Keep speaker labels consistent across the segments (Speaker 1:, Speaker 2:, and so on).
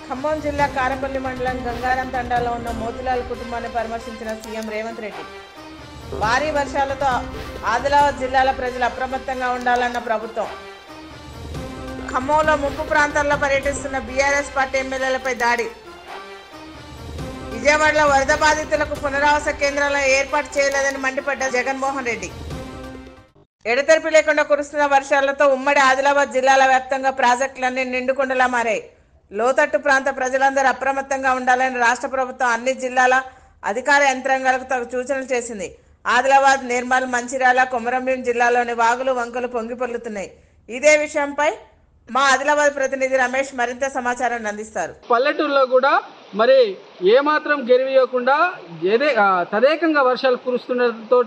Speaker 1: ఖమ్మం జిల్లా కారపల్లి మండలం గంగారం తండాలో ఉన్న మోతిలాల్ కుటుంబాన్ని పరామర్శించిన సీఎం రేవంత్ రెడ్డి. భారీ వర్షాలతో ఆదిలాబాద్ జిల్లాల ప్రజలు అప్రమత్తంగా ఉండాలన్న ప్రభుత్వం. ఖమ్మంలో ముంపు ప్రాంతాల్లో పర్యటిస్తున్న బీఆర్ఎస్ పార్టీ ఎమ్మెల్యేలపై దాడి. విజయవాడలో వరద బాధితులకు పునరావాస కేంద్రాలను ఏర్పాటు చేయలేదని మండిపడ్డ జగన్మోహన్ రెడ్డి. ఎడతెరిపి లేకుండా కురుస్తున్న వర్షాలతో ఉమ్మడి ఆదిలాబాద్ జిల్లాల వ్యాప్తంగా ప్రాజెక్టులన్నీ నిండుకుండలా మారాయి. లోతట్టు ప్రాంత ప్రజలందరూ అప్రమత్తంగా ఉండాలని రాష్ట్ర ప్రభుత్వం అన్ని జిల్లాల అధికార యంత్రాంగాలకు తగు సూచనలు చేసింది. ఆదిలాబాద్, నిర్మల్, మంచిర్యాల, కొమరంభీం జిల్లాలోని వాగులు వంకలు పొంగిపొర్లుతున్నాయి. ఇదే విషయంపై మా ఆదిలాబాద్ ప్రతినిధి రమేష్ మరింత సమాచారాన్ని అందిస్తారు.
Speaker 2: పల్లెటూరులో కూడా మరి ఏమాత్రం గెరివియకుండా తదేకంగా వర్షాలు కురుస్తుండటంతో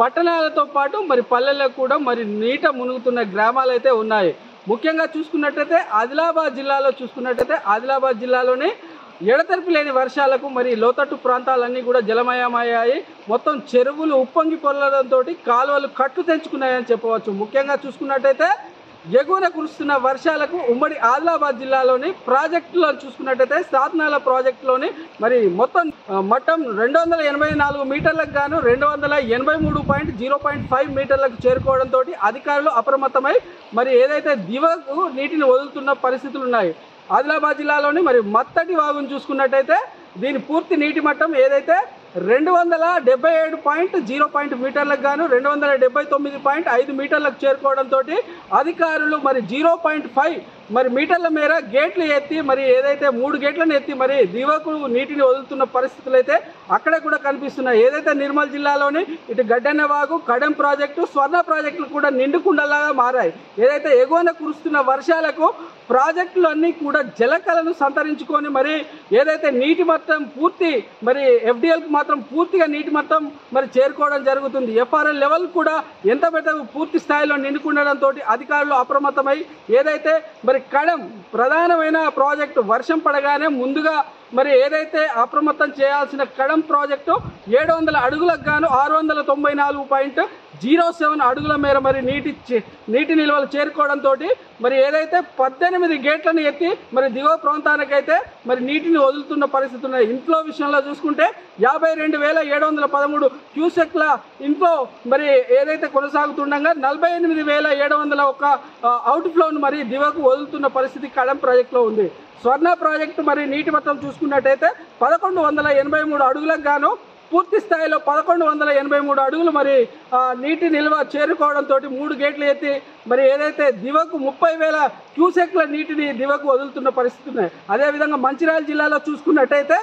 Speaker 2: పట్టణాలతో పాటు మరి పల్లెల్లో కూడా మరి నీట మునుగుతున్న గ్రామాలు అయితే ఉన్నాయి. ముఖ్యంగా చూసుకున్నట్టయితే ఆదిలాబాద్ జిల్లాలోనే ఎడతెరిపి లేని వర్షాలకు మరి లోతట్టు ప్రాంతాలన్నీ కూడా జలమయమయ్యాయి. మొత్తం చెరువులు ఉప్పొంగి పొరలడంతో కాలువలు కట్టు తెంచుకున్నాయని చెప్పవచ్చు. ముఖ్యంగా చూసుకున్నట్టయితే ఎగువన కురుస్తున్న వర్షాలకు ఉమ్మడి ఆదిలాబాద్ జిల్లాలోని ప్రాజెక్టులో చూసుకున్నట్టయితే సాత్నాల ప్రాజెక్టులోని మరి మొత్తం మట్టం 284 మీటర్లకు గాను 283.0.5 మీటర్లకు చేరుకోవడంతో అధికారులు అప్రమత్తమై మరి ఏదైతే దివకు నీటిని వదులుతున్న పరిస్థితులు ఉన్నాయి. ఆదిలాబాద్ జిల్లాలోని మరి మత్తటి వాగును చూసుకున్నట్టయితే దీని పూర్తి నీటి మట్టం ఏదైతే 277.0 మీటర్లకు గాను 279.5 మీటర్లకు చేరుకోవడంతో అధికారులు మరి 0.5 మరి మీటర్ల మేర గేట్లు ఎత్తి మరి ఏదైతే 3 గేట్లను ఎత్తి మరి దివకు నీటిని వదులుతున్న పరిస్థితులు అయితే అక్కడ కూడా కనిపిస్తున్నాయి. ఏదైతే నిర్మల్ జిల్లాలోని ఇటు గడ్డన్న వాగు, కడెం ప్రాజెక్టు, స్వర్ణ ప్రాజెక్టులు కూడా నిండుకుండలాగా మారాయి. ఏదైతే ఎగువన కురుస్తున్న వర్షాలకు ప్రాజెక్టులు అన్నీ కూడా జలకలను సంతరించుకొని మరి ఏదైతే నీటి మొత్తం పూర్తి మరి ఎఫ్డిఎల్కి మాత్రం పూర్తిగా నీటి మొత్తం మరి చేరుకోవడం జరుగుతుంది. ఎఫ్ఆర్ఎల్ లెవెల్ కూడా ఎంత పెద్ద పూర్తి స్థాయిలో నిండుకుండడంతో అధికారులు అప్రమత్తమై ఏదైతే మరి కడెం ప్రధానమైన ప్రాజెక్టు వర్షం పడగానే ముందుగా మరి ఏదైతే అప్రమత్తం చేయాల్సిన కడెం ప్రాజెక్టు 700 అడుగులకు గాను 694.07 అడుగుల మేర మరి నీటి నిల్వలు చేరుకోవడంతో మరి ఏదైతే 18 గేట్లను ఎత్తి మరి దిగువ ప్రాంతానికైతే మరి నీటిని వదులుతున్న పరిస్థితి ఉన్నాయి. ఇన్ఫ్లో విషయంలో చూసుకుంటే 52,713 క్యూసెక్ల ఇన్ఫ్లో మరి ఏదైతే కొనసాగుతుండగా 48,701 అవుట్ఫ్లోను మరి దిగువకు వదులుతున్న పరిస్థితి కడెం ప్రాజెక్టులో ఉంది. స్వర్ణ ప్రాజెక్టు మరి నీటి మొత్తం చూసుకున్నట్టయితే 1183 అడుగులకు గాను పూర్తి స్థాయిలో 1183 అడుగులు మరి నీటి నిల్వ చేరుకోవడంతో 3 గేట్లు ఎత్తి మరి ఏదైతే దివకు 30,000 క్యూసెక్ల నీటిని దివకు వదులుతున్న పరిస్థితి ఉన్నాయి. అదేవిధంగా మంచిర్యాల జిల్లాలో చూసుకున్నట్టయితే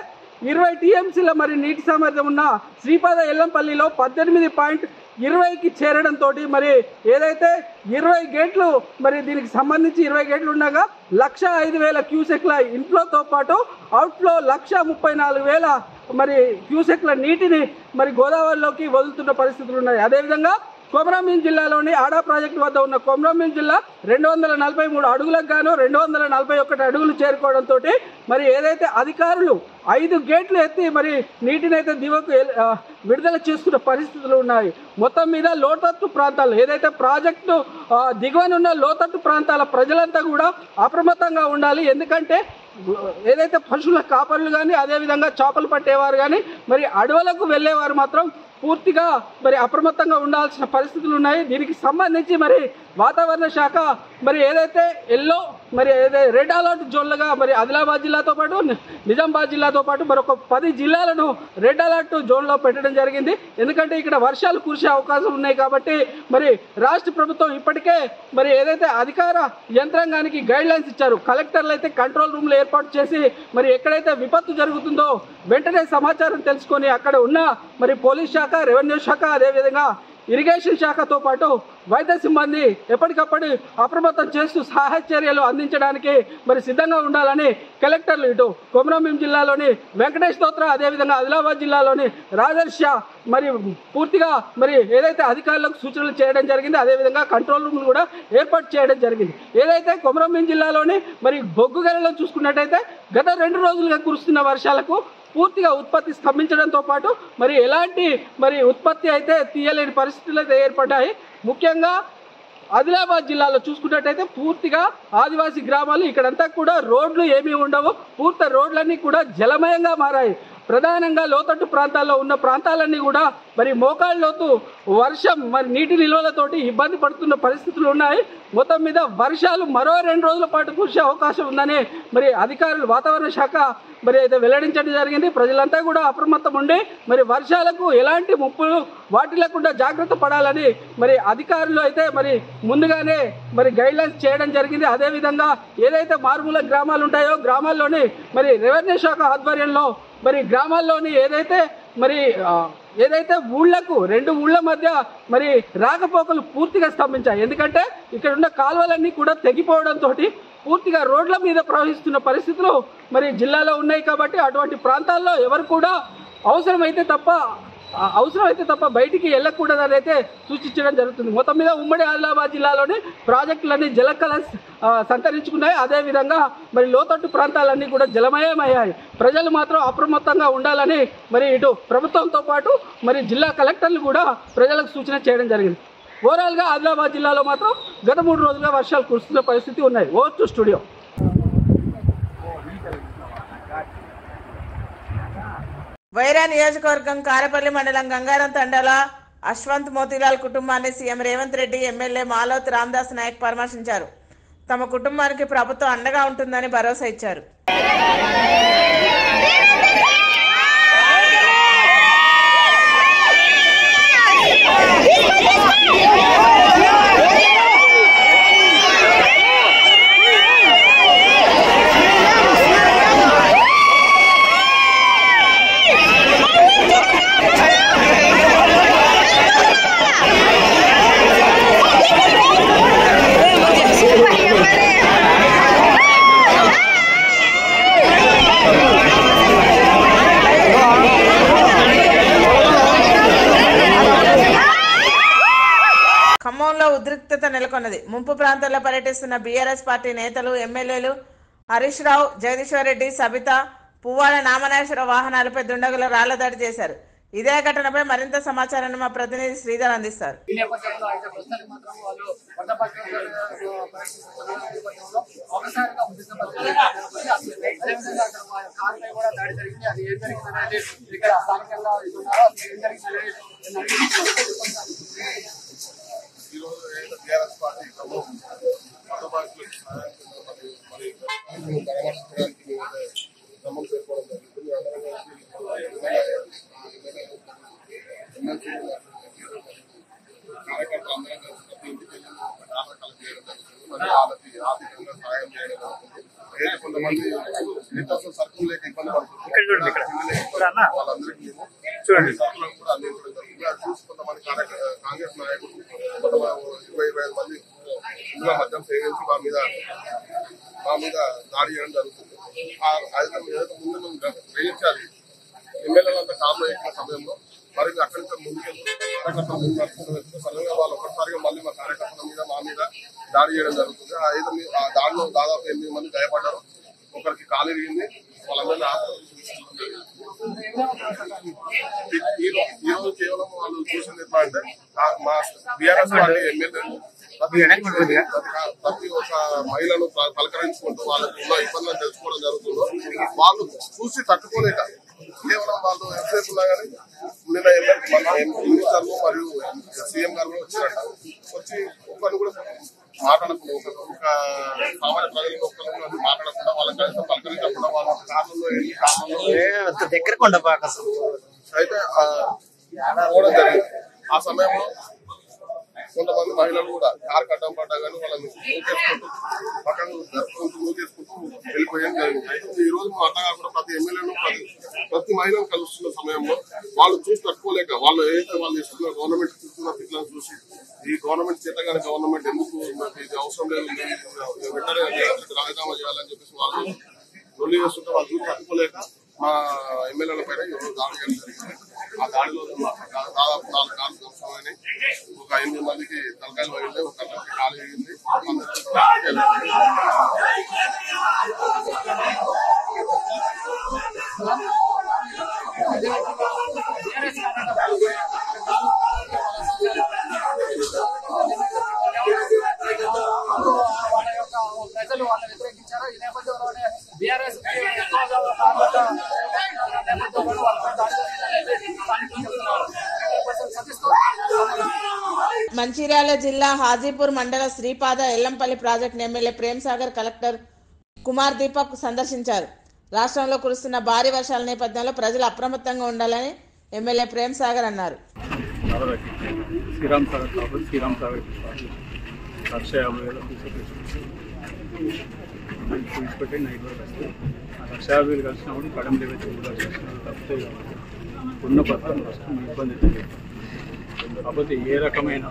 Speaker 2: 20 టీఎంసీల మరి నీటి సామర్థ్యం ఉన్న శ్రీపాద ఎల్లంపల్లిలో 18.20కి చేరడంతో మరి ఏదైతే 20 గేట్లు మరి దీనికి సంబంధించి 20 గేట్లు ఉండగా 105,000 క్యూసెక్ల ఇన్ఫ్లోతో పాటు అవుట్ఫ్లో 134,000 మరి క్యూసెక్ల నీటిని మరి గోదావరిలోకి వదులుతున్న పరిస్థితులు ఉన్నాయి. అదేవిధంగా కొమరంభీం జిల్లాలోని ఆడా ప్రాజెక్టు వద్ద ఉన్న కొమరంభీం జిల్లా 243 అడుగులకు గాను 241 అడుగులు చేరుకోవడంతో మరి ఏదైతే అధికారులు 5 గేట్లు ఎత్తి మరి నీటిని అయితే దివకు విడుదల చేస్తున్న పరిస్థితులు ఉన్నాయి. మొత్తం మీద లోతట్టు ప్రాంతాలు ఏదైతే ప్రాజెక్టు దిగువనున్న లోతట్టు ప్రాంతాల ప్రజలంతా కూడా అప్రమత్తంగా ఉండాలి. ఎందుకంటే ఏదైతే పశువుల కాపరులు కానీ అదేవిధంగా చేపలు పట్టేవారు కానీ మరి అడవులకు వెళ్ళేవారు మాత్రం పూర్తిగా మరి అప్రమత్తంగా ఉండాల్సిన పరిస్థితులు ఉన్నాయి. దీనికి సంబంధించి మరి వాతావరణ శాఖ మరి ఏదైతే ఎల్లో మరి ఏదైతే రెడ్ అలర్ట్ జోన్లుగా మరి ఆదిలాబాద్ జిల్లాతో పాటు నిజామాబాద్ జిల్లాతో పాటు మరొక 10 జిల్లాలను రెడ్ అలర్ట్ జోన్లో పెట్టడం జరిగింది. ఎందుకంటే ఇక్కడ వర్షాలు కురిసే అవకాశం ఉన్నాయి కాబట్టి మరి రాష్ట్ర ప్రభుత్వం ఇప్పటికే మరి ఏదైతే అధికార యంత్రాంగానికి గైడ్ లైన్స్ ఇచ్చారు. కలెక్టర్లు అయితే కంట్రోల్ రూమ్లు ఏర్పాటు చేసి మరి ఎక్కడైతే విపత్తు జరుగుతుందో వెంటనే సమాచారం తెలుసుకొని అక్కడ ఉన్న మరి పోలీస్ శాఖ, రెవెన్యూ శాఖ, అదేవిధంగా ఇరిగేషన్ శాఖతో పాటు వైద్య సిబ్బంది ఎప్పటికప్పుడు అప్రమత్తం చేస్తూ సహాయ చర్యలు అందించడానికి మరి సిద్ధంగా ఉండాలని కలెక్టర్లు ఇటు కొమరంభీం జిల్లాలోని వెంకటేష్ దోత్రా, అదేవిధంగా ఆదిలాబాద్ జిల్లాలోని రాజర్ష మరి పూర్తిగా మరి ఏదైతే అధికారులకు సూచనలు చేయడం జరిగింది. అదేవిధంగా కంట్రోల్ రూమ్ కూడా ఏర్పాటు చేయడం జరిగింది. ఏదైతే కొమరంభీం జిల్లాలోని మరి బొగ్గుగలలో చూసుకున్నట్టయితే గత 2 రోజులుగా కురుస్తున్న వర్షాలకు పూర్తిగా ఉత్పత్తి స్తంభించడంతో పాటు మరి ఎలాంటి మరి ఉత్పత్తి అయితే తీయలేని పరిస్థితులు అయితే ఏర్పడ్డాయి. ముఖ్యంగా ఆదిలాబాద్ జిల్లాలో చూసుకున్నట్టయితే పూర్తిగా ఆదివాసీ గ్రామాలు, ఇక్కడంతా కూడా రోడ్లు ఏమీ ఉండవు, పూర్తి రోడ్లన్నీ కూడా జలమయంగా మారాయి. ప్రధానంగా లోతట్టు ప్రాంతాల్లో ఉన్న ప్రాంతాలన్నీ కూడా మరి మోకాళ్ళ లోతు వర్షం మరి నీటి నిల్వలతోటి ఇబ్బంది పడుతున్న పరిస్థితులు ఉన్నాయి. మొత్తం మీద వర్షాలు మరో 2 రోజుల పాటు కురిసే అవకాశం ఉందని మరి అధికారులు, వాతావరణ శాఖ మరి అయితే వెల్లడించడం జరిగింది. ప్రజలంతా కూడా అప్రమత్తం ఉండి మరి వర్షాలకు ఎలాంటి ముప్పులు వాటిల్లకుండా జాగ్రత్త పడాలని మరి అధికారులు అయితే మరి ముందుగానే మరి గైడ్లైన్స్ చేయడం జరిగింది. అదేవిధంగా ఏదైతే మారుమూల గ్రామాలు ఉంటాయో గ్రామాల్లోని మరి రెవెన్యూ శాఖ ఆధ్వర్యంలో మరి గ్రామాల్లోని ఏదైతే ఊళ్ళకు 2 ఊళ్ళ మధ్య మరి రాకపోకలు పూర్తిగా స్తంభించాయి. ఎందుకంటే ఇక్కడ ఉన్న కాలువలన్నీ కూడా తెగిపోవడంతో పూర్తిగా రోడ్ల మీద ప్రవహిస్తున్న పరిస్థితులు మరి జిల్లాలో ఉన్నాయి. కాబట్టి అటువంటి ప్రాంతాల్లో ఎవరు కూడా అవసరమైతే తప్ప బయటికి వెళ్ళకూడదని అయితే సూచించడం జరుగుతుంది. మొత్తం మీద ఉమ్మడి ఆదిలాబాద్ జిల్లాలోని ప్రాజెక్టులన్నీ జలకళ సంతరించుకున్నాయి. అదేవిధంగా మరి లోతట్టు ప్రాంతాలన్నీ కూడా జలమయమయ్యాయి. ప్రజలు మాత్రం అప్రమత్తంగా ఉండాలని మరి ఇటు ప్రభుత్వంతో పాటు మరి జిల్లా కలెక్టర్లు కూడా ప్రజలకు సూచన చేయడం జరిగింది. ఓవరాల్గా ఆదిలాబాద్ జిల్లాలో మాత్రం గత 3 రోజులుగా వర్షాలు కురుస్తున్న పరిస్థితి ఉన్నాయి. Over to studio.
Speaker 1: వైరా నియోజకవర్గం కారపల్లి మండలం గంగారం తండాల అశ్వంత్ మోతీలాల్ కుటుంబాన్ని సీఎం రేవంత్ రెడ్డి, ఎమ్మెల్యే మాలోత్ రామదాస్ నాయక్ పరామర్శించారు. తమ కుటుంబానికి ప్రభుత్వం అండగా ఉంటుందని భరోసా ఇచ్చారు. ఖమ్మంలో ఉద్రిక్తత నెలకొన్నది. ముంపు ప్రాంతాల్లో పర్యటిస్తున్న బీఆర్ఎస్ పార్టీ నేతలు, ఎమ్మెల్యేలు హరీష్ రావు, జగదీశ్వర్ రెడ్డి, సబిత, పువ్వాడ నామనాశ్వర వాహనాలపై దుండగులు రాళ్లదాడి చేశారు. ఇదే ఘటనపై మరింత సమాచారాన్ని మా ప్రతినిధి శ్రీధర్ అందిస్తారు.
Speaker 3: కొంతమంది సర్కుల్ లేక ఇబ్బంది పడుతుంది. వాళ్ళందరికీ చూడండి సర్కులను కూడా అందించడం జరుగుతుంది. అది చూసి కొంతమంది కాంగ్రెస్ నాయకులు 20-25 మంది ఇందులో మద్యం సేవించి మా మీద దాడి చేయడం జరుగుతుంది. ఏదైతే ముందు మేము గ్రహించాలి. ఎమ్మెల్యేలంతా కారులో ఎక్కిన సమయంలో మరి అక్కడి నుంచి ముందుకెళ్తూ సడన్గా వాళ్ళు ఒక్కసారిగా మళ్ళీ మా కార్యకర్తల మీద మా మీద దాడి చేయడం జరుగుతుంది. ఆ దాడిలో దాదాపు 8 మంది గాయపడ్డారు. ఒకరికి కాలు ఇరిగింది. వాళ్ళందరినీ ఈ రోజు కేవలం వాళ్ళు చూసింది ఎట్లా అంటే మా బీఆర్ఎస్ పార్టీ ఎమ్మెల్యేలు ప్రతి ఒక్క మహిళను పలకరించుకుంటూ వాళ్ళకి ఉన్న ఇబ్బందులను తెలుసుకోవడం జరుగుతుందో వాళ్ళు చూసి తట్టుకోలేక కేవలం వాళ్ళు ఎంతసేపు ఉన్నా కానీ నిన్న మినిస్టర్లు మరియు సీఎం గారు కూడా వచ్చినట్ట వచ్చి ఒక్కరిని కూడా మాట్లాడకుండా ఒక సామాన్య ప్రజలకు ఒక్కరిని మాట్లాడకుండా వాళ్ళ కనీసం పలకరించకుండా వాళ్ళ కాలంలో దగ్గర అయితే పోవడం జరిగింది. ఆ సమయంలో కొంతమంది మహిళలు కూడా కారు కట్టం పడ్డా కానీ వాళ్ళని నూకేసుకుంటూ పక్కన జరుపుకుంటూ నూకేసుకుంటూ వెళ్ళిపోయాం జరిగింది. అయితే ఈ రోజు మా అన్నగా కూడా ప్రతి ఎమ్మెల్యేను ప్రతి మహిళను కలుస్తున్న సమయంలో వాళ్ళు చూసి తట్టుకోలేక వాళ్ళు ఏదైతే వాళ్ళు ఇస్తున్న గవర్నమెంట్ ఇస్తున్న పిల్లలను చూసి ఈ గవర్నమెంట్ చేతగానే గవర్నమెంట్ ఎందుకు ఇది అవసరం లేదు, వెంటనే రాజీనామా చేయాలని చెప్పేసి వాళ్ళు రొల్లి చేస్తుంటే వాళ్ళు చూసి తట్టుకోలేక మా ఎమ్మెల్యేల పైన ఈరోజు దాడి చేయడం జరిగింది. ఆ దాడిలో దాదాపు 4 కార్లు ధ్వంసమైనాయి. ఒక 8 మందికి తలకాయలు పగిలింది, ఒక మందికి కాలు వేయింది.
Speaker 2: ప్రజలు వాళ్ళని వ్యతిరేకించారు. ఈ నేపథ్యంలోనే బీఆర్ఎస్
Speaker 1: మంచిర్యాల జిల్లా హాజీపూర్ మండల Sripada Yellampalli project MLA Prem Sagar collector Kumar Deepak సందర్శించారు. రాష్ట్రంలో కురుస్తున్న భారీ వర్షాల నేపథ్యంలో ప్రజలు అప్రమత్తంగా ఉండాలని ఎమ్మెల్యే ప్రేమ్ సాగర్ అన్నారు.
Speaker 4: శ్రీరామ్ సాగర్ కాబట్టి శ్రీరామ్ సాగర్ 1,50,000 తీసుకుంటే నైట్ వరకు వస్తుంది. 1,50,000 కలిసినప్పుడు కడమ లెవెల్ తప్పితే ఉన్న పథకం వస్తుంది. ఇబ్బంది లేదు. కాకపోతే ఏ రకమైన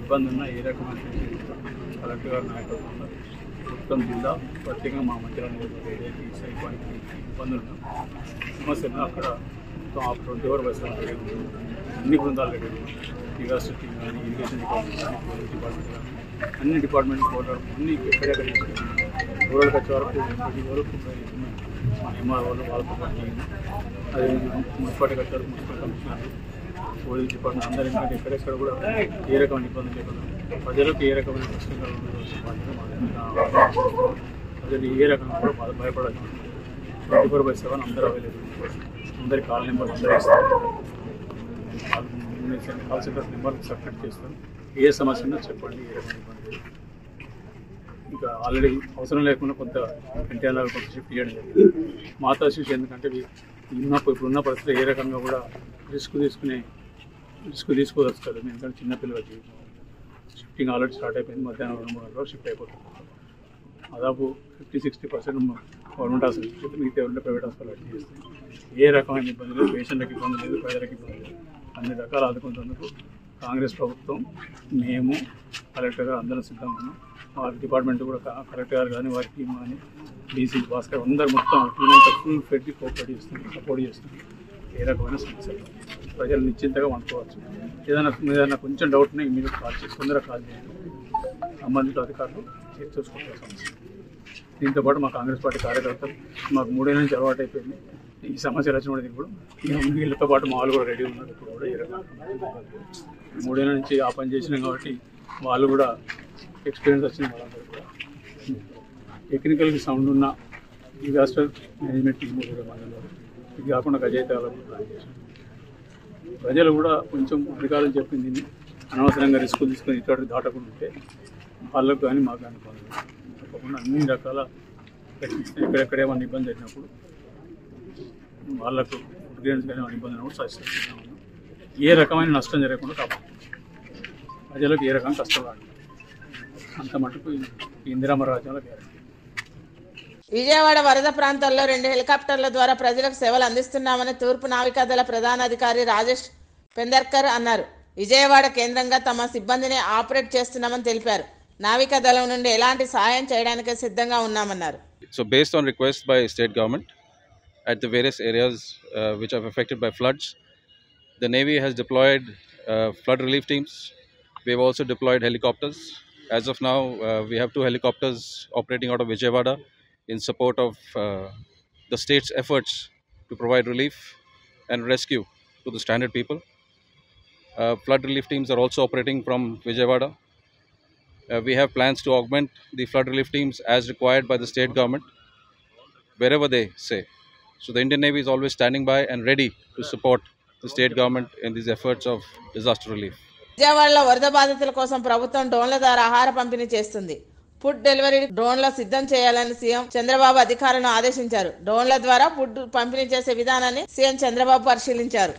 Speaker 4: ఇబ్బంది ఉన్నా ఏ రకమైన కలెక్టర్ గారు నాయకత్వంలో మొత్తం జిల్లా ప్రత్యేకంగా మా మంత్రాలు ఏదైతే ఈ సైపానికి ఇబ్బందులు ఉన్నా సమస్యలు అక్కడ 24 బస్సులు అన్ని బృందాలు రెడీ యూనివర్సిటీ కానీ ఇరిగేషన్ డిపార్ట్మెంట్ కానీ పోలీస్ డిపార్ట్మెంట్ కానీ అన్ని డిపార్ట్మెంట్ పోవడం అన్ని ఎక్కడెక్కడ రూరల్కి వచ్చే వరకు ప్రతి వరకు మన ఎంఆర్ఓలు వాళ్ళతో పాటు అదే మున్సిపాలిటీకి వచ్చారు మున్సిపల్ కమిషనర్లు పోలీస్ డిపార్ట్మెంట్ అందరూ ఎందుకంటే ఎక్కడెక్కడ కూడా ఏ రకమైన ఇబ్బంది లేకుండా ప్రజలకు ఏ రకమైన కష్టం ప్రజలు ఏ రకంగా కూడా భయపడాలి. 24/7 అందరూ అవైలబుల్. అందరి కాల్ నెంబర్ అందరూ ఇస్తారు. కాల్ సెంటర్ నెంబర్ సబ్మిట్ చేస్తారు. ఏ సమస్య ఉన్నా చెప్పండి. ఏ రకమైన ఇబ్బంది ఇంకా ఆల్రెడీ అవసరం లేకుండా కొంత ఎన్టీఆర్ కొంత షిఫ్ట్ చేయడం జరిగింది. మాతా శిశు ఎందుకంటే ఇప్పుడున్న పరిస్థితులు ఏ రకంగా కూడా రిస్క్ తీసుకోవచ్చు కదా. ఎందుకంటే చిన్నపిల్లలకి షిఫ్టింగ్ ఆల్రెడీ స్టార్ట్ అయిపోయింది. మధ్యాహ్నం 2-3 గంటలకు షిఫ్ట్ అయిపోతుంది. దాదాపు 50-60% గవర్నమెంట్ హాస్పిటల్ మిగతా ప్రైవేట్ హాస్పిటల్ అడ్మిట్ చేస్తాయి. ఏ రకమైన ఇబ్బంది లేదు. పేషెంట్లకు ఇబ్బంది లేదు. ప్రజలకు ఇబ్బంది లేదు. అన్ని రకాలు ఆదుకుంటున్నందుకు కాంగ్రెస్ ప్రభుత్వం మేము కలెక్టర్ గారు అందరం సిద్ధంగా ఉన్నాం. వారి డిపార్ట్మెంట్ కూడా కలెక్టర్ గారు కానీ వారి టీం కానీ డీసీ భాస్కర్ అందరు మొత్తం ఫుల్ ఫెడ్కి కోఆపరేట్ చేస్తుంది, సపోర్ట్ చేస్తుంది. ఏ రకమైన సమస్యలు ప్రజలు నిశ్చింతగా వండుకోవచ్చు. ఏదైనా కొంచెం డౌట్ ఉన్నా ఇమీడియట్ కాల్ చేసి తొందరగా కాల్ చేయండి. సంబంధిత అధికారులు చూసుకుంటారు సమస్య. దీంతోపాటు మా కాంగ్రెస్ పార్టీ కార్యకర్తలు మాకు 3 ఏళ్ళ నుంచి అలవాటు అయిపోయింది. ఈ సమస్యలు వచ్చినప్పుడు ఇప్పుడు వీళ్ళతో పాటు మా వాళ్ళు కూడా రెడీ ఉన్నారు. ఇప్పుడు కూడా ఏ రకంగా 3 ఏళ్ళ నుంచి ఆ పని చేసినాం కాబట్టి వాళ్ళు కూడా ఎక్స్పీరియన్స్ వచ్చిన వాళ్ళందరూ కూడా టెక్నికల్కి సౌండ్ ఉన్న డిజాస్టర్ మేనేజ్మెంట్ టీమ్ కూడా మనలో ఇది కాకుండా గజయితాలను ప్లాన్ చేశాం. ప్రజలు కూడా కొంచెం అధికారులు చెప్పింది అనవసరంగా రిస్క్ తీసుకొని ఇటువంటి దాటకుండా ఉంటే వాళ్ళకు కానీ మాకు కానీ తప్పకుండా అన్ని రకాల ఎక్కడెక్కడ ఏమైనా ఇబ్బంది జరిగినప్పుడు వాళ్ళకు గ్రీన్స్ కానీ ఏమైనా ఇబ్బంది అయినప్పుడు సజెషన్ ఏ రకమైన నష్టం జరగకుండా కాపాడు ప్రజలకు ఏ రకమైన కష్టం రాదు. అంత మటుకు ఇందిరామ రాజ్యంలో గ్యారెంటీ.
Speaker 1: విజయవాడ వరద ప్రాంతాల్లో 2 హెలికాప్టర్ల ద్వారా ప్రజలకు సేవలు అందిస్తున్నామని తూర్పు నావికాదళ ప్రధానాధికారి రాజేష్ పెందర్కర్ అన్నారు. విజయవాడ కేంద్రంగా తమ సిబ్బందిని ఆపరేట్ చేస్తున్నామని తెలిపారు. నావికాదళం నుండి ఎలాంటి సహాయం చేయడానికి సిద్ధంగా ఉన్నామన్నారు.
Speaker 5: So based on request by state government at the various areas which are affected by floods, the Navy has deployed flood relief teams. We have also deployed helicopters. As of now, we have 2 helicopters operating out of Vijayawada in support of the state's efforts to provide relief and rescue to the stranded people. Flood relief teams are also operating from Vijayawada. We have plans to augment the flood relief teams as required by the state government wherever they say. So the Indian Navy is always standing by and ready to support the state government in these efforts of disaster relief.
Speaker 1: విజయవాడలో వరద బాధితుల కోసం ప్రభుత్వం డ్రోన్ల ద్వారా ఆహార పంపిణీ చేస్తుంది. ఫుడ్ డెలివరీ డ్రోన్ల సిద్ధం చేయాలని సీఎం చంద్రబాబు అధికారులను ఆదేశించారు. డ్రోన్ల ద్వారా ఫుడ్ పంపిణీ చేసే విధానాన్ని సీఎం చంద్రబాబు పరిశీలించారు.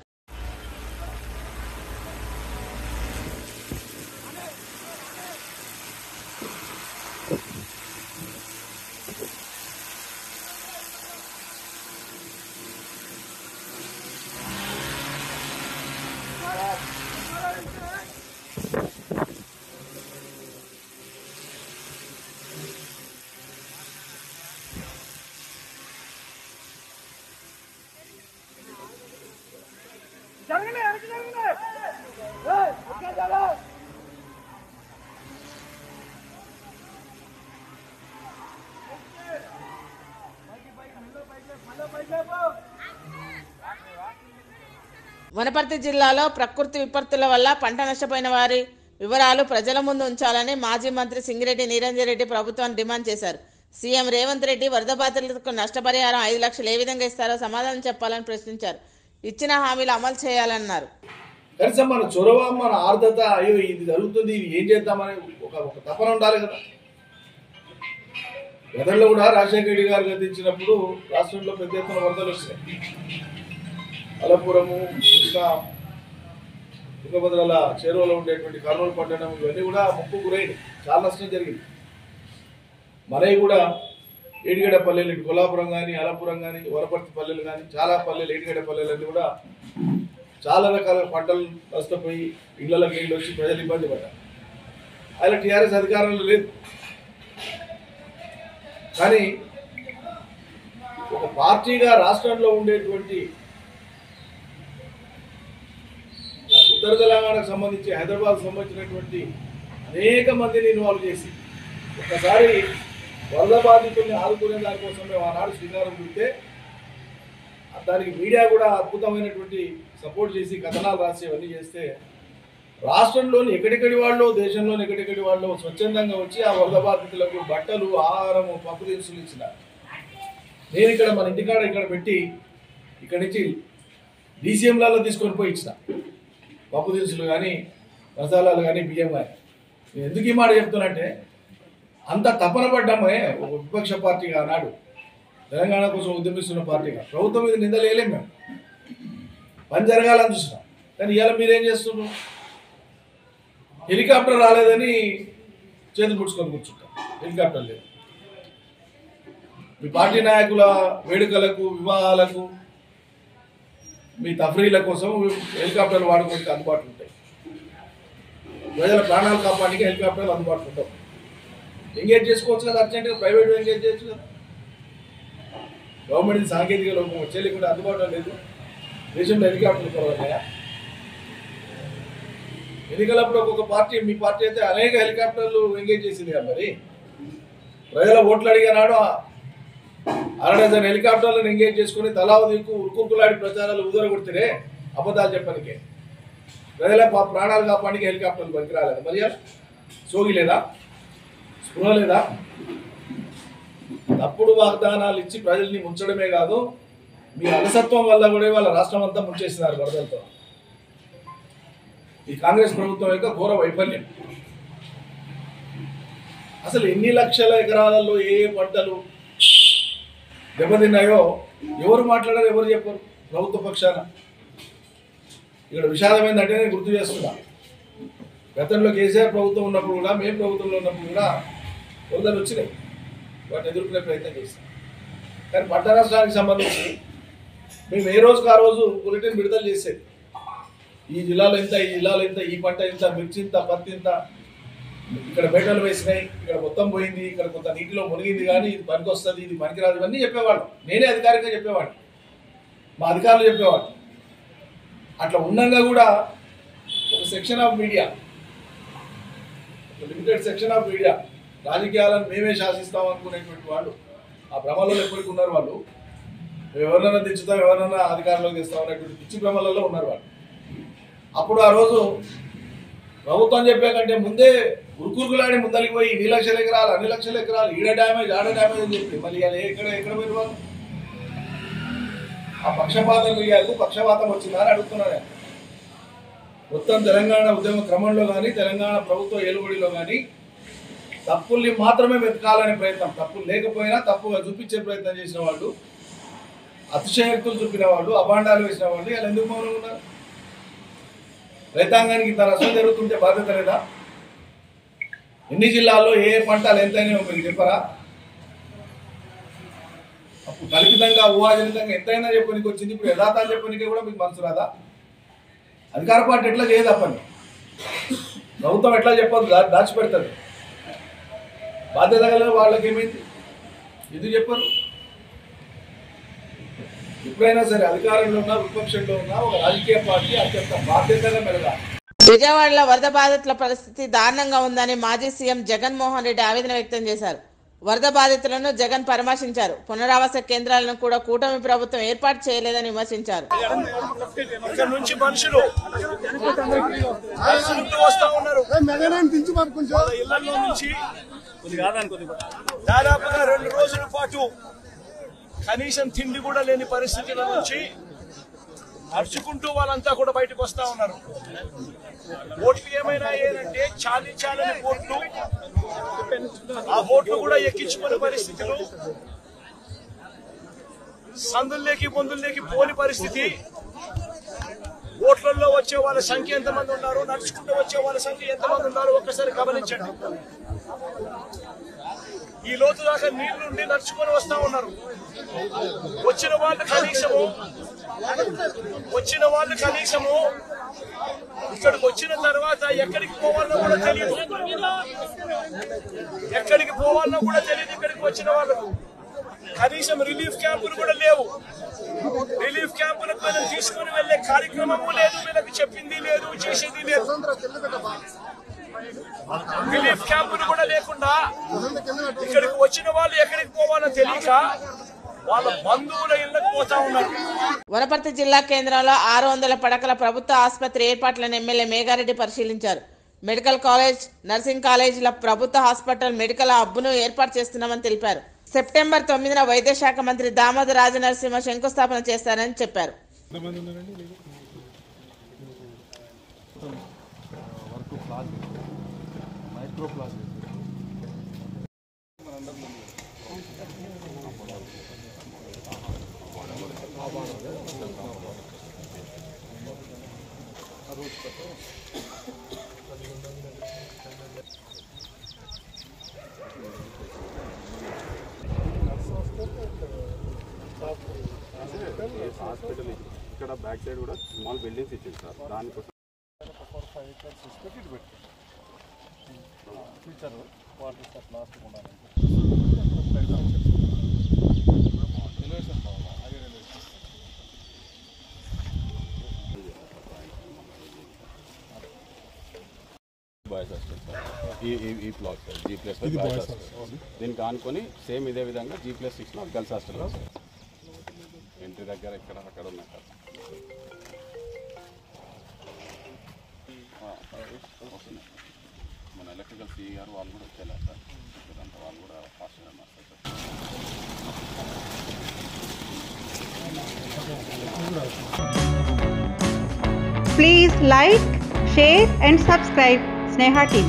Speaker 1: వనపర్తి జిల్లాలో ప్రకృతి విపత్తుల వల్ల పంట నష్టపోయిన వారి వివరాలు ప్రజల ముందు ఉంచాలని మాజీ మంత్రి సింగిరెడ్డి నిరంజన్ రెడ్డి ప్రభుత్వాన్ని డిమాండ్ చేశారు. సీఎం రేవంత్ రెడ్డి వరద బాధితులకు నష్టపరిహారం 5 లక్షలు ఏ విధంగా ఇస్తారో సమాధానం చెప్పాలని ప్రశ్నించారు. ఇచ్చిన హామీలు అమలు చేయాలన్నారు.
Speaker 6: కనీసం మన చొరవ, మన ఆర్ద్రత, అయ్యో ఇది జరుగుతుంది, ఇది ఏం చేద్దామని ఒక తపన ఉండాలి కదా. గతంలో కూడా రాజశేఖర రెడ్డి గారు గతించినప్పుడు రాష్ట్రంలో పెద్ద ఎత్తున వరదలు వచ్చినాయి. అలపురము, కృష్ణా, తుంగభద్రల చేరువలో ఉండేటువంటి కర్నూలు పట్టణం ఇవన్నీ కూడా ముప్పు గురైనవి. చాలా నష్టం జరిగింది. మనవి కూడా ఏడిగడ్డ పల్లెలు, ఇటు కొల్లాపురం కానీ, అలపురం కానీ, వరపర్తి పల్లెలు కానీ, చాలా పల్లెలు, ఏడిగడ్డ పల్లెలన్నీ కూడా చాలా రకాల పంటలు నష్టపోయి ఇళ్లకి నీళ్ళు వచ్చి ప్రజలు ఇబ్బంది పడ్డారు. ఆయన టీఆర్ఎస్ అధికారంలో లేదు. కానీ ఒక పార్టీగా రాష్ట్రంలో ఉండేటువంటి ఉత్తర తెలంగాణకు సంబంధించి, హైదరాబాద్ సంబంధించినటువంటి అనేక మందిని ఇన్వాల్వ్ చేసి ఒకసారి వరద బాధితుల్ని ఆదుకునే దానికోసం మేము ఆనాడు శ్రీకారం చుడితే దానికి మీడియా కూడా అద్భుతమైనటువంటి సపోర్ట్ చేసి కథనాలు రాసేవన్నీ చేస్తే రాష్ట్రంలోని ఎక్కడెక్కడి వాళ్ళు, దేశంలోని ఎక్కడెక్కడి వాళ్ళు స్వచ్ఛందంగా వచ్చి ఆ వరద బాధితులకు బట్టలు, ఆహారము, పప్పు దినుసులు ఇచ్చినారు. నేను ఇక్కడ మన ఇంటికాడ ఇక్కడ పెట్టి ఇక్కడి నుంచి డీసీఎంలలో తీసుకొని పోయి ఇచ్చిన పప్పు దినుసులు కానీ, మసాలాలు కానీ, బియ్యం కానీ. నేను ఎందుకు ఈ మాట చెప్తానంటే అంత తపన పడ్డామే ఒక విపక్ష పార్టీగా ఆనాడు, తెలంగాణ కోసం ఉద్యమిస్తున్న పార్టీగా. ప్రభుత్వం మీద నిందలేయలేం, మేము పని జరగాలని చూసినాం. కానీ ఇవాళ మీరేం చేస్తున్నారు? హెలికాప్టర్ రాలేదని చేతులు పుడుచుకొని కూర్చుంటాం. హెలికాప్టర్ లేదు. మీ పార్టీ నాయకుల వేడుకలకు, వివాహాలకు, మీ తఫ్రీల కోసం హెలికాప్టర్లు వాడుకోవడానికి అందుబాటులో ఉంటాయి. ప్రజల ప్రాణాలు కాపాడానికి హెలికాప్టర్లు అందుబాటులో ఉంటాయి. ఎంగేజ్ చేసుకోవచ్చు కదా, అర్జెంట్గా ప్రైవేట్ ఎంగేజ్ చేయొచ్చు కదా. గవర్నమెంట్ సాంకేతిక లోపం వచ్చే లేకుండా అందుబాటులో లేదు. దేశంలో హెలికాప్టర్లు కొరవన్నాయా? ఎన్నికలప్పుడు ఒక్కొక్క పార్టీ, మీ పార్టీ అయితే అనేక హెలికాప్టర్లు ఎంగేజ్ చేసింది కదా. మరి ప్రజల ఓట్లు అడిగినాడు 60 హెలికాప్టర్లను ఎంగేజ్ చేసుకుని తలా దిక్కు ఉరుకులాడి ప్రచారాలు ఉదరగొడితే అబద్ధాలు చెప్పనికే. ప్రజల ప్రాణాలు కాపాడానికి హెలికాప్టర్లు పనికి రాలేదు. మరి సోగి లేదా, స్పృహ లేదా? తప్పుడు వాగ్దానాలు ఇచ్చి ప్రజల్ని ముంచడమే కాదు, మీ అలసత్వం వల్ల కూడా వాళ్ళ రాష్ట్రం అంతా ముంచేసినారు వరదలతో. ఈ కాంగ్రెస్ ప్రభుత్వం యొక్క ఘోర వైఫల్యం. అసలు ఎన్ని లక్షల ఎకరాలలో ఏ పంటలు దెబ్బతిన్నాయో ఎవరు మాట్లాడారు, ఎవరు చెప్పారు ప్రభుత్వ పక్షాన? ఇక్కడ విషాదం ఏంటంటే నేను గుర్తు చేస్తున్నా, గతంలో కేసీఆర్ ప్రభుత్వం ఉన్నప్పుడు కూడా, మేము ప్రభుత్వంలో ఉన్నప్పుడు కూడా వరదలు వచ్చినాయి. వాటిని ఎదుర్కొనే ప్రయత్నం చేస్తాం. కానీ పంట నష్టానికి సంబంధించి మేము ఏ రోజుకు ఆ రోజు బులెటిన్ విడుదల చేసేది. ఈ జిల్లాలో ఇంత, ఈ జిల్లాలో ఇంత, ఈ పంట ఇంత, మిర్చి ఇంత, పత్తి ఇంత, ఇక్కడ బయటలు వేసినాయి, ఇక్కడ మొత్తం పోయింది, ఇక్కడ కొంత నీటిలో మునిగింది, కానీ ఇది పనికి వస్తుంది, ఇది పనికిరాదు, ఇవన్నీ చెప్పేవాళ్ళం. నేనే అధికారికంగా చెప్పేవాడిని, మా అధికారులు చెప్పేవాళ్ళు. అట్లా ఉండగా కూడా ఒక section of media, limited section of media, రాజకీయాలను మేమే శాసిస్తాం అనుకునేటువంటి వాళ్ళు ఆ భ్రమలలో ఎప్పటికీ ఉన్నారు. వాళ్ళు ఎవరినైనా తెచ్చుతాం, ఎవరినైనా అధికారంలోకి తెస్తాం అనేటువంటి పిచ్చి భ్రమలలో ఉన్నారు వాళ్ళు. అప్పుడు ఆ రోజు ప్రభుత్వం చెప్పే కంటే ముందే ఉరుకురుకులాడి ముందరికి పోయి 2 లక్షల ఎకరాలు, 2 లక్షల ఎకరాలు, ఈడ డ్యామేజ్, ఆడ డ్యామేజ్ అని చెప్పి మళ్ళీ ఎక్కడ పోయిన వాళ్ళు ఆ పక్షపాతం వచ్చిందా అని అడుగుతున్నాను. మొత్తం తెలంగాణ ఉద్యమ క్రమంలో కానీ, తెలంగాణ ప్రభుత్వ ఏలుబడిలో కానీ తప్పుల్ని మాత్రమే వెతకాలనే ప్రయత్నం, తప్పులు లేకపోయినా తప్పుగా చూపించే ప్రయత్నం చేసిన వాళ్ళు, అతిశయోక్తులు చూపిన వాళ్ళు, అభాండాలు వేసిన వాళ్ళు ఇలా ఎందుకు మౌనంగా ఉన్నారు? రైతాంగానికి ఇంత నష్టం జరుగుతుంటే బాధ్యత లేదా? ఎన్ని జిల్లాల్లో ఏ పంటలు ఎంతైనా మీకు చెప్పరా? అప్పుడు కల్పితంగా, ఊహాజనితంగా ఎంతైనా చెప్పడానికి వచ్చింది. ఇప్పుడు యథార్థాలు చెప్పడానికి కూడా మీకు మనసు రాదా? అధికార పార్టీ ఎట్లా చేయదు ఆ పని, ప్రభుత్వం ఎట్లా చెప్పదు, దాచిపెడతారు. బాధ్యత గల వాళ్ళకి ఏమైంది, ఎందుకు చెప్పరు? ఎప్పుడైనా సరే అధికారంలో ఉన్నా, విపక్షంలో ఉన్నా ఒక రాజకీయ పార్టీ అత్యంత బాధ్యతగా మెలగాలి.
Speaker 1: విజయవాడలో వరద బాధితుల పరిస్థితి దారుణంగా ఉందని మాజీ సీఎం జగన్మోహన్ రెడ్డి ఆవేదన వ్యక్తం చేశారు. వరద బాధితులను జగన్ పరామర్శించారు. పునరావాస కేంద్రాలను కూడా కూటమి ప్రభుత్వం ఏర్పాటు చేయలేదని విమర్శించారు.
Speaker 6: ఇక్కడ నుంచి మనుషులు వస్తా ఉన్నారు. ఇళ్లలో నుంచి దాదాపుగా 2 రోజుల పాటు కనీసం తిండి కూడా లేని పరిస్థితుల నుంచి నడుచుకుంటూ వాళ్ళంతా కూడా బయటకు వస్తా ఉన్నారు. ఓట్లు ఏమైనా ఏంటంటే చాలని ఓట్లు, ఆ ఓట్లు కూడా ఎక్కించుకునే పరిస్థితులు, సందుల్లోకి బొందుల్లోకి పోని పరిస్థితి. ఓట్లలో వచ్చే వాళ్ళ సంఖ్య ఎంతమంది ఉన్నారు, నడుచుకుంటూ వచ్చే వాళ్ళ సంఖ్య ఎంతమంది ఉన్నారు ఒక్కసారి గమనించండి. ఈ లోతు దాకా నీళ్లుండి నడుచుకొని వస్తా ఉన్నారు. వచ్చిన వాళ్ళు కనీసము ఇక్కడికి వచ్చిన తర్వాత ఎక్కడికి పోవాలన్నా కూడా తెలియదు. ఇక్కడికి వచ్చిన వాళ్ళు కనీసం రిలీఫ్ క్యాంపులు కూడా లేవు. రిలీఫ్ క్యాంపులకు వీళ్ళని తీసుకుని వెళ్లే కార్యక్రమము లేదు, వీళ్ళకి చెప్పింది లేదు, చేసేది లేదు. రిలీఫ్ క్యాంపులు కూడా లేకుండా ఇక్కడికి వచ్చిన వాళ్ళు ఎక్కడికి పోవాలో తెలియక వాళ్ళ బంధువుల ఇళ్లకు పోతా ఉన్నారు.
Speaker 1: వనపర్తి జిల్లా కేంద్రంలో 600 పడకల ప్రభుత్వ ఆసుపత్రి ఏర్పాట్లను ఎమ్మెల్యే మేఘారెడ్డి పరిశీలించారు. మెడికల్ కాలేజ్, నర్సింగ్ కాలేజీల ప్రభుత్వ హాస్పిటల్ మెడికల్ హబ్ను ఏర్పాటు చేస్తున్నామని తెలిపారు. సెప్టెంబర్ 9న వైద్య శాఖ మంత్రి దామోదర రాజనరసింహ శంకుస్థాపన చేస్తారని చెప్పారు.
Speaker 7: హాస్పిటల్ ఇక్కడ బ్యాక్ సైడ్ కూడా స్మాల్ బిల్డింగ్స్ ఇచ్చింది సార్. దానికోసం బాయ్స్ హాస్టల్ సార్. ఈ block sir G+5 boys hostel. దీనికి ఆనుకొని సేమ్ ఇదే విధంగా G+6 గర్ల్స్ హాస్టల్ సార్. ఇంటి దగ్గర ఇక్కడ అక్కడ ఉన్నాయి సార్. మన ఎలక్ట్రికల్ సిఈ గారు వాళ్ళు కూడా వచ్చేలా సార్. ఇదంతా వాళ్ళు కూడా ఫాస్ట్గా మాట్లాడతారు
Speaker 8: sir. Please like, share and subscribe Sneha TV.